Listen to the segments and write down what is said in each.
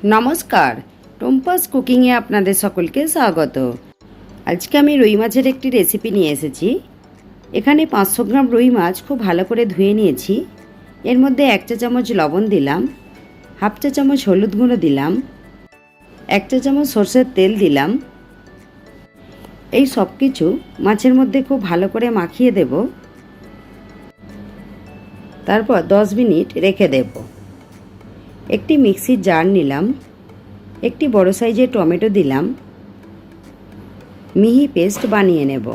নমস্কার, টুম্পাস কুকিংয়ে আপনাদের সকলকে স্বাগত। আজকে আমি রুই মাছের একটি রেসিপি নিয়ে এসেছি। এখানে 500 গ্রাম রুই মাছ খুব ভালো করে ধুয়ে নিয়েছি। এর মধ্যে 1 চা চামচ লবণ দিলাম, হাফ চা চামচ হলুদ গুঁড়ো দিলাম, 1 চা চামচ সরষের তেল দিলাম। এই সব কিছু মাছের মধ্যে খুব ভালো করে মাখিয়ে দেব। তারপর 10 মিনিট রেখে দেব। একটি মিক্সির জার নিলাম, একটি বড় সাইজের টমেটো দিলাম, মিহি পেস্ট বানিয়ে নেব।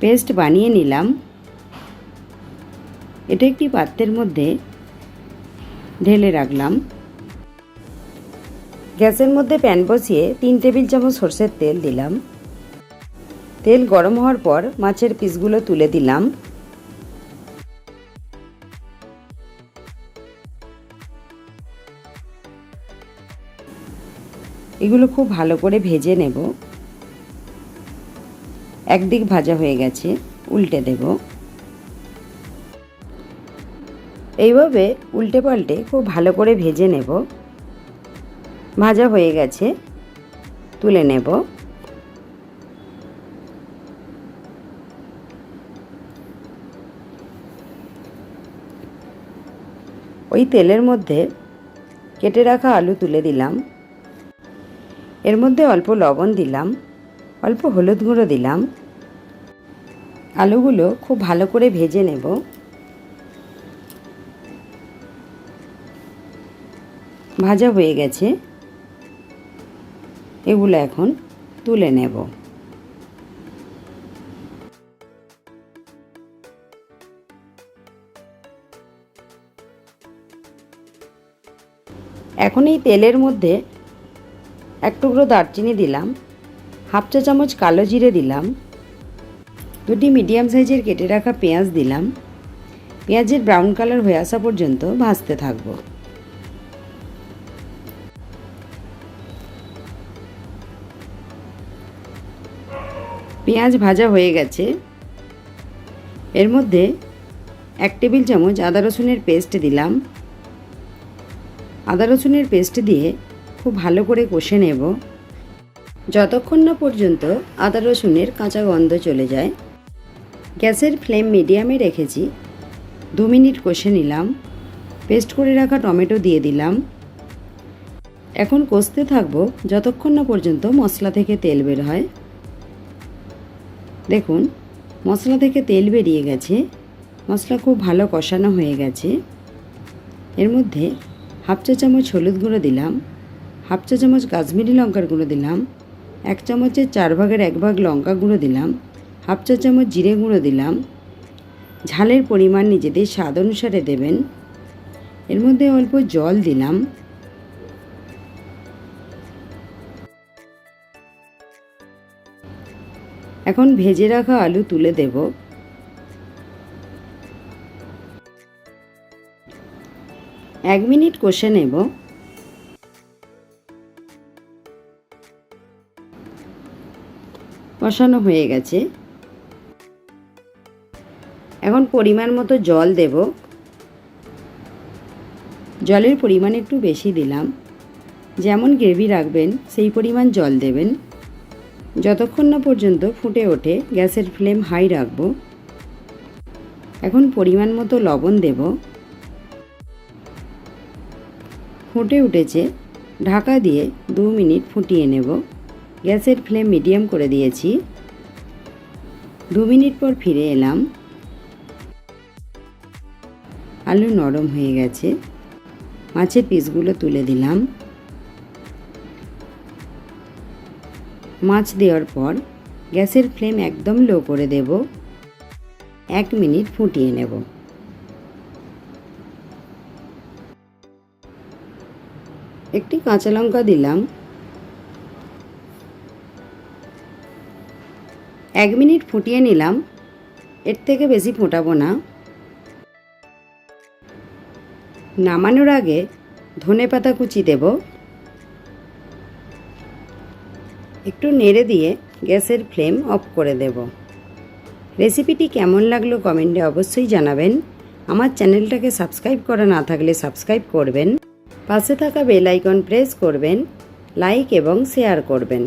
পেস্ট বানিয়ে নিলাম। এটা একটি পাত্রের মধ্যে ঢেলে রাখলাম। গ্যাসের মধ্যে প্যান বসিয়ে 3 টেবিল চামচ সরষের তেল দিলাম। তেল গরম হওয়ার পর মাছের পিসগুলো তুলে দিলাম। এগুলো খুব ভালো করে ভেজে নেব। একদিক ভাজা হয়ে গেছে, উল্টে দেব। এইভাবে উল্টে পাল্টে খুব ভালো করে ভেজে নেব। ভাজা হয়ে গেছে, তুলে নেব। ওই তেলের মধ্যে কেটে রাখা আলু তুলে দিলাম। এর মধ্যে অল্প লবণ দিলাম, অল্প হলুদ গুঁড়ো দিলাম। আলুগুলো খুব ভালো করে ভেজে নেব। ভাজা হয়ে গেছে, এগুলো এখন তুলে নেব। এখন এই তেলের মধ্যে 1 টুকরো দারচিনি দিলাম, হাফ চা চামচ কালো জিরে দিলাম, 2টি মিডিয়াম সাইজের কেটে রাখা পেঁয়াজ দিলাম। পেঁয়াজের ব্রাউন কালার হয়ে আসা পর্যন্ত ভাজতে থাকব। পেঁয়াজ ভাজা হয়ে গেছে। এর মধ্যে 1 টেবিল চামচ আদা রসুনের পেস্ট দিলাম। আদা রসুনের পেস্ট দিয়ে খুব ভালো করে কষে নেব, যতক্ষণ না পর্যন্ত আদা রসুনের কাঁচা গন্ধ চলে যায়। গ্যাসের ফ্লেম মিডিয়ামে রেখেছি। 2 মিনিট কষে নিলাম। পেস্ট করে রাখা টমেটো দিয়ে দিলাম। এখন কষতে থাকবো যতক্ষণ না পর্যন্ত মশলা থেকে তেল বের হয়। দেখুন, মশলা থেকে তেল বেরিয়ে গেছে। মশলা খুব ভালো কষানো হয়ে গেছে। এর মধ্যে হাফ চা চামচ হলুদ গুঁড়ো দিলাম, হাফ চা চামচ কাশ্মীরি লঙ্কার গুঁড়ো দিলাম, 1 চামচের 4 ভাগের 1 ভাগ লঙ্কা গুঁড়ো দিলাম, হাফ চা চামচ জিরে গুঁড়ো দিলাম। ঝালের পরিমাণ নিজেদের স্বাদ অনুসারে দেবেন। এর মধ্যে অল্প জল দিলাম। এখন ভেজে রাখা আলু তুলে দেব। এক মিনিট কষে নেব। কষানো হয়ে গেছে। এখন পরিমাণ মতো জল দেব। জলের পরিমাণ একটু বেশি দিলাম। যেমন গ্রেভি রাখবেন সেই পরিমাণ জল দেবেন। যতক্ষণ না পর্যন্ত ফুটে ওঠে গ্যাসের ফ্লেম হাই রাখব। এখন পরিমাণ মতো লবণ দেব। ফুটে উঠেছে, ঢাকা দিয়ে 2 মিনিট ফুটিয়ে নেব। গ্যাসের ফ্লেম মিডিয়াম করে দিয়েছি। 2 মিনিট পর ফিরে এলাম। আলু নরম হয়ে গেছে। মাছের পিসগুলো তুলে দিলাম। মাছ দেওয়ার পর গ্যাসের ফ্লেম একদম লো করে দেব। 1 মিনিট ফুটিয়ে নেব। একটি কাঁচা লঙ্কা দিলাম। 1 মিনিট ফুটিয়ে নিলাম। এর থেকে বেশি ফোটাবো না। নামানোর আগে ধনেপাতা কুচি দেব। একটু নেড়ে দিয়ে গ্যাসের ফ্লেম অফ করে দেব। রেসিপিটি কেমন লাগলো কমেন্টে অবশ্যই জানাবেন। আমার চ্যানেলটাকে সাবস্ক্রাইব করা না থাকলে সাবস্ক্রাইব করবেন, পাশে থাকা বেল আইকন প্রেস করবেন, লাইক এবং শেয়ার করবেন।